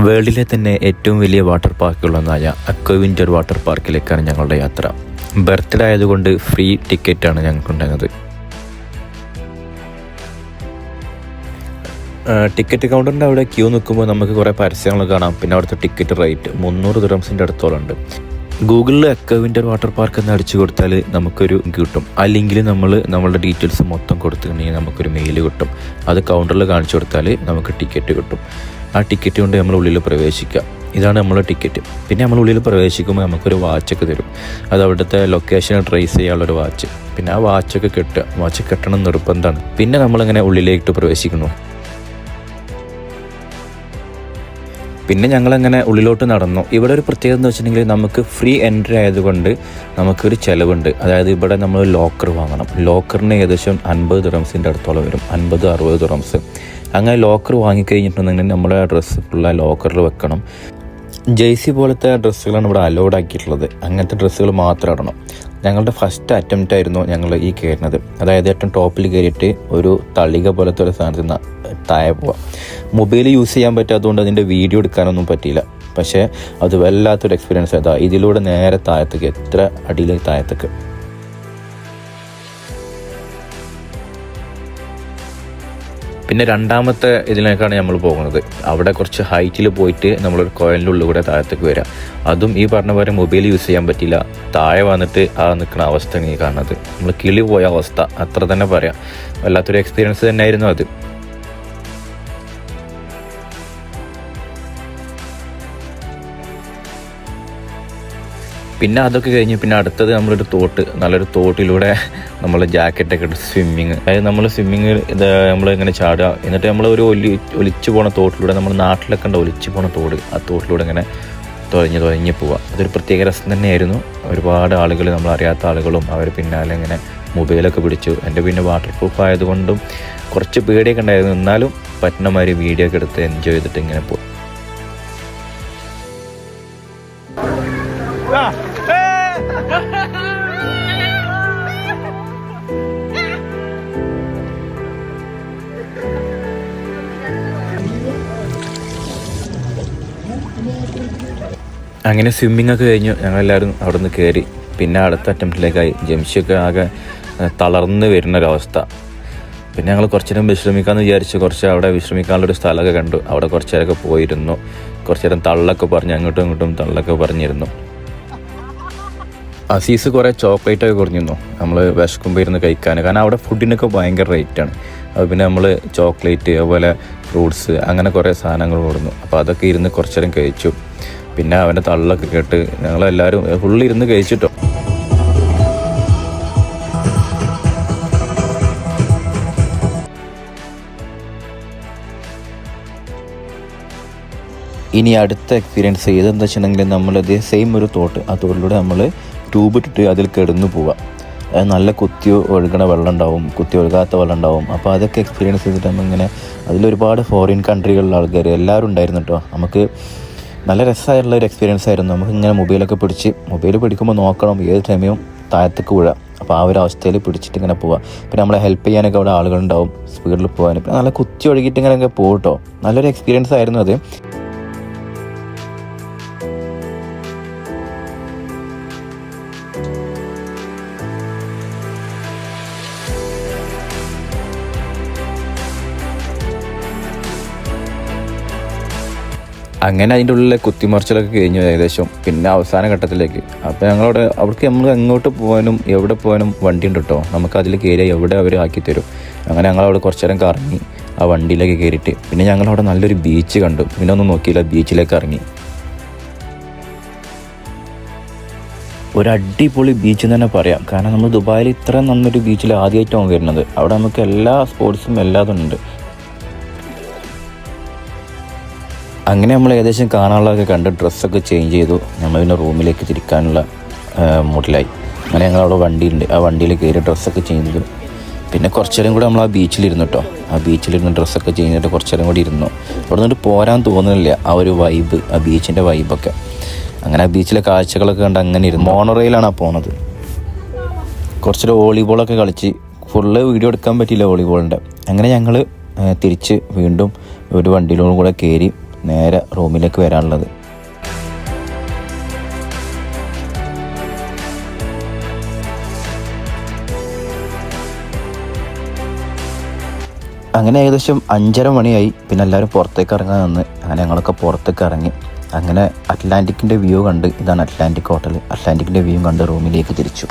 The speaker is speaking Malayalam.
വേൾഡിലെ തന്നെ ഏറ്റവും വലിയ വാട്ടർ പാർക്കുകളൊന്നായ അക്വവിൻറ്റർ വാട്ടർ പാർക്കിലേക്കാണ് ഞങ്ങളുടെ യാത്ര. ബർത്ത്ഡേ ആയതുകൊണ്ട് ഫ്രീ ടിക്കറ്റാണ് ഞങ്ങൾക്കുണ്ടായിരുന്നത്. ടിക്കറ്റ് കൗണ്ടറിൻ്റെ അവിടെ ക്യൂ നിൽക്കുമ്പോൾ നമുക്ക് കുറേ പരസ്യങ്ങൾ കാണാം. പിന്നെ അവിടുത്തെ ടിക്കറ്റ് റേറ്റ് 300 ദിർഹംസിൻ്റെ അടുത്തോളം ഉണ്ട്. ഗൂഗിളിൽ അക്വവിൻറ്റർ വാട്ടർ പാർക്ക് എന്ന് അടിച്ചു കൊടുത്താൽ നമുക്കൊരു കിട്ടും. അല്ലെങ്കിൽ നമ്മളുടെ ഡീറ്റെയിൽസ് മൊത്തം കൊടുത്തിട്ടുണ്ടെങ്കിൽ നമുക്കൊരു മെയിൽ കിട്ടും. അത് കൗണ്ടറിൽ കാണിച്ചു കൊടുത്താൽ നമുക്ക് ടിക്കറ്റ് കിട്ടും. ആ ടിക്കറ്റ് കൊണ്ട് നമ്മൾ ഉള്ളിൽ പ്രവേശിക്കാം. ഇതാണ് നമ്മളെ ടിക്കറ്റ്. പിന്നെ നമ്മൾ ഉള്ളിൽ പ്രവേശിക്കുമ്പോൾ നമുക്കൊരു വാച്ചൊക്കെ തരും. അത് അവിടുത്തെ ലൊക്കേഷൻ ട്രേസ് ചെയ്യാനുള്ളൊരു വാച്ച്. പിന്നെ ആ വാച്ചൊക്കെ വാച്ച് കെട്ടണം നിർബന്ധമാണ്. പിന്നെ നമ്മളിങ്ങനെ ഉള്ളിലേക്ക് പ്രവേശിക്കുന്നു. പിന്നെ ഞങ്ങളങ്ങനെ ഉള്ളിലോട്ട് നടന്നു. ഇവിടെ ഒരു പ്രത്യേകത എന്ന് വെച്ചിട്ടുണ്ടെങ്കിൽ നമുക്ക് ഫ്രീ എൻട്രി ആയതുകൊണ്ട് നമുക്കൊരു ചിലവുണ്ട്. അതായത് ഇവിടെ നമ്മൾ ലോക്കർ വാങ്ങണം. ലോക്കറിന് ഏകദേശം 50 ദിർഹംസിൻ്റെ അടുത്തോളം വരും, 50-60 ദിർഹംസ്. അങ്ങനെ ലോക്കർ വാങ്ങിക്കഴിഞ്ഞിട്ടുണ്ടെങ്കിൽ നമ്മുടെ ഡ്രസ്സ് ഫുള്ള് ലോക്കറിൽ വെക്കണം. ജേഴ്സി പോലത്തെ ഡ്രസ്സുകളാണ് ഇവിടെ അലൗഡ് ആക്കിയിട്ടുള്ളത്. അങ്ങനത്തെ ഡ്രസ്സുകൾ മാത്രം ഇടണം. ഞങ്ങളുടെ ഫസ്റ്റ് അറ്റംപ്റ്റ് ആയിരുന്നു ഞങ്ങൾ ഈ കയറുന്നത്. അതായത് ഏറ്റവും ടോപ്പിൽ കയറിയിട്ട് ഒരു തളിക പോലത്തെ ഒരു സാധനത്തിൽ നിന്ന് താഴെ പോവാം. മൊബൈൽ യൂസ് ചെയ്യാൻ പറ്റാത്തതുകൊണ്ട് അതിൻ്റെ വീഡിയോ എടുക്കാനൊന്നും പറ്റിയില്ല. പക്ഷേ അത് വല്ലാത്തൊരു എക്സ്പീരിയൻസ് ആയതാ. ഇതിലൂടെ നേരെ താഴത്തേക്ക്, എത്ര അടിയിലേക്ക് താഴത്തേക്ക്. പിന്നെ രണ്ടാമത്തെ ഇതിലേക്കാണ് നമ്മൾ പോകുന്നത്. അവിടെ കുറച്ച് ഹൈറ്റിൽ പോയിട്ട് നമ്മളൊരു കോയിലിൻ്റെ ഉള്ളിൽ കൂടെ താഴത്തേക്ക് വരാം. അതും ഈ പറഞ്ഞ പോലെ മൊബൈൽ യൂസ് ചെയ്യാൻ പറ്റില്ല. താഴെ വന്നിട്ട് ആ നിൽക്കുന്ന അവസ്ഥ നീ കാണുന്നത്. നമ്മൾ കിളി പോയ അവസ്ഥ, അത്ര തന്നെ പറയാം. വല്ലാത്തൊരു എക്സ്പീരിയൻസ് തന്നെയായിരുന്നു അത്. പിന്നെ അതൊക്കെ കഴിഞ്ഞ് പിന്നെ അടുത്തത് നമ്മളൊരു നല്ലൊരു തോട്ടിലൂടെ നമ്മൾ ജാക്കറ്റൊക്കെ ഇട്ട് സ്വിമ്മിങ്. അതായത് നമ്മൾ സ്വിമ്മിങ് നമ്മളിങ്ങനെ ചാടുക. എന്നിട്ട് നമ്മൾ ഒരു ഒലിച്ചു പോണ തോട്ടിലൂടെ, നമ്മൾ നാട്ടിലൊക്കെ ഉണ്ട് ഒലിച്ചു പോണ തോട്, ആ തോട്ടിലൂടെ ഇങ്ങനെ തുഴഞ്ഞ് പോവുക. അതൊരു പ്രത്യേക രസം തന്നെയായിരുന്നു. ഒരുപാട് ആളുകൾ, നമ്മളറിയാത്ത ആളുകളും അവർ പിന്നാലെ ഇങ്ങനെ മൊബൈലൊക്കെ പിടിച്ചു. എൻ്റെ പിന്നെ വാട്ടർ പ്രൂഫ് ആയതുകൊണ്ടും കുറച്ച് പേടിയൊക്കെ ഉണ്ടായിരുന്നു. എന്നാലും പറ്റുന്ന മാതിരി വീഡിയോ ഒക്കെ എടുത്ത് എൻജോയ് ചെയ്തിട്ട് ഇങ്ങനെ പോകും. അങ്ങനെ സ്വിമ്മിങ് ഒക്കെ കഴിഞ്ഞു ഞങ്ങളെല്ലാവരും അവിടെ നിന്ന് കയറി. പിന്നെ അടുത്ത അറ്റംപ്റ്റിലേക്കായി. ജംഷിയൊക്കെ ആകെ തളർന്ന് വരുന്നൊരവസ്ഥ. പിന്നെ ഞങ്ങൾ കുറച്ച് നേരം വിശ്രമിക്കാമെന്ന് വിചാരിച്ചു. കുറച്ച് അവിടെ വിശ്രമിക്കാനുള്ളൊരു സ്ഥലമൊക്കെ കണ്ടു. അവിടെ കുറച്ച് നേരമൊക്കെ പോയിരുന്നു. കുറച്ച് നേരം തള്ളൊക്കെ പറഞ്ഞ് അങ്ങോട്ടും ഇങ്ങോട്ടും തള്ളൊക്കെ പറഞ്ഞിരുന്നു. അസീസ് കുറേ ചോക്ലേറ്റൊക്കെ കുറഞ്ഞിരുന്നു നമ്മൾ വിശക്കുമ്പോൾ ഇരുന്ന് കഴിക്കാൻ. കാരണം അവിടെ ഫുഡിനൊക്കെ ഭയങ്കര റേറ്റാണ്. അത് പിന്നെ നമ്മൾ ചോക്ലേറ്റ്, അതുപോലെ ഫ്രൂട്ട്സ്, അങ്ങനെ കുറേ സാധനങ്ങൾ കൊടുന്നു. അപ്പോൾ അതൊക്കെ ഇരുന്ന് കുറച്ച് നേരം കഴിച്ചു. പിന്നെ അവൻ്റെ തള്ളൊക്കെ കേട്ട് ഞങ്ങളെല്ലാവരും ഫുള്ള് ഇരുന്ന് കഴിച്ചിട്ടോ. ഇനി അടുത്ത എക്സ്പീരിയൻസ് ചെയ്തെന്താ വെച്ചിട്ടുണ്ടെങ്കിൽ നമ്മളത് സെയിം ഒരു തോട്ട്, ആ തോട്ടിലൂടെ നമ്മൾ ട്യൂബ് ഇട്ടിട്ട് അതിൽ കിടന്നു പോവുക. അത് നല്ല കുത്തി ഒഴുകണ വെള്ളം ഉണ്ടാവും, കുത്തി ഒഴുകാത്ത വെള്ളം ഉണ്ടാവും. അപ്പോൾ അതൊക്കെ എക്സ്പീരിയൻസ് ചെയ്തിട്ട് നമ്മളിങ്ങനെ അതിലൊരുപാട് ഫോറിൻ കൺട്രികളിലെ ആൾക്കാർ എല്ലാവരും ഉണ്ടായിരുന്നു കേട്ടോ. നമുക്ക് നല്ല രസമായിട്ടുള്ള ഒരു എക്സ്പീരിയൻസ് ആയിരുന്നു. നമുക്ക് ഇങ്ങനെ മൊബൈൽ പിടിക്കുമ്പോൾ നോക്കണം ഏത് ടൈമിലും താഴത്തേക്ക് വീഴാം. അപ്പോൾ ആ ഒരു അവസ്ഥയിൽ പിടിച്ചിട്ട് ഇങ്ങനെ പോവുക. പിന്നെ നമ്മളെ ഹെൽപ്പ് ചെയ്യാനൊക്കെ അവിടെ ആളുകളുണ്ടാവും സ്പീഡിൽ പോകാൻ. പിന്നെ നല്ല കുത്തി ഒഴുകിയിട്ട് ഇങ്ങനെ പോകും കേട്ടോ. നല്ലൊരു എക്സ്പീരിയൻസ് ആയിരുന്നു അത്. അങ്ങനെ അതിൻ്റെ ഉള്ളിലെ കുത്തിമറിച്ചിലൊക്കെ കഴിഞ്ഞു ഏകദേശം. പിന്നെ അവസാന ഘട്ടത്തിലേക്ക്. അപ്പോൾ നമ്മൾ എങ്ങോട്ട് പോകാനും എവിടെ പോകാനും വണ്ടി ഉണ്ട് കേട്ടോ. നമുക്ക് അതിൽ കയറിയാൽ എവിടെ അവർ ആക്കി തരും. അങ്ങനെ ഞങ്ങളവിടെ കുറച്ച് നേരം കറങ്ങി ആ വണ്ടിയിലേക്ക് കയറിയിട്ട്. പിന്നെ ഞങ്ങളവിടെ നല്ലൊരു ബീച്ച് കണ്ടു. പിന്നെ ഒന്നും നോക്കിയില്ല, ബീച്ചിലേക്ക് ഇറങ്ങി. ഒരു അടിപൊളി ബീച്ച് എന്ന് തന്നെ പറയാം. കാരണം നമ്മൾ ദുബായിൽ ഇത്ര നല്ലൊരു ബീച്ചിൽ ആദ്യമായിട്ടാണ് വരുന്നത്. അവിടെ നമുക്ക് എല്ലാ സ്പോർട്സും എല്ലാതും ഉണ്ട്. അങ്ങനെ നമ്മൾ ഏകദേശം കാണാനുള്ളതൊക്കെ കണ്ട് ഡ്രസ്സൊക്കെ ചേഞ്ച് ചെയ്തു. നമ്മൾ പിന്നെ റൂമിലേക്ക് തിരിക്കാനുള്ള മൂഡിലായി. അങ്ങനെ ഞങ്ങളവിടെ വണ്ടിയുണ്ട്, ആ വണ്ടിയിൽ കയറി ഡ്രസ്സൊക്കെ ചേഞ്ച് ചെയ്തു. പിന്നെ കുറച്ച് നേരം കൂടെ നമ്മൾ ആ ബീച്ചിലിരുന്നു കേട്ടോ. ആ ബീച്ചിലിരുന്ന് ഡ്രസ്സൊക്കെ ചേഞ്ച് ചെയ്തിട്ട് കുറച്ച് നേരം കൂടി ഇരുന്നു. അവിടെ നിന്നിട്ട് പോരാൻ തോന്നുന്നില്ല ആ ഒരു വൈബ്, ആ ബീച്ചിൻ്റെ വൈബൊക്കെ. അങ്ങനെ ആ ബീച്ചിലെ കാഴ്ചകളൊക്കെ കണ്ട് അങ്ങനെ ഇരുന്നു. മോണോറെയിലാണ് ആ പോകുന്നത്. കുറച്ചൊരു വോളിബോളൊക്കെ കളിച്ച് ഫുള്ള് വീഡിയോ എടുക്കാൻ പറ്റിയില്ല വോളിബോളിൻ്റെ. അങ്ങനെ ഞങ്ങൾ തിരിച്ച് വീണ്ടും ഒരു വണ്ടിയിലും കൂടെ കയറി നേരെ റൂമിലേക്ക് വരാനുള്ളത്. അങ്ങനെ ഏകദേശം 5:30 മണിയായി. പിന്നെ എല്ലാവരും പുറത്തേക്ക് ഇറങ്ങാൻ നിന്ന്. അങ്ങനെ ഞങ്ങളൊക്കെ പുറത്തേക്ക് ഇറങ്ങി. അങ്ങനെ അറ്റ്ലാന്റിക്കിൻ്റെ വ്യൂ കണ്ട്, ഇതാണ് അറ്റ്ലാന്റിക് ഹോട്ടൽ, അറ്റ്ലാന്റിക്കിൻ്റെ വ്യൂ കണ്ട് റൂമിലേക്ക് തിരിച്ചു.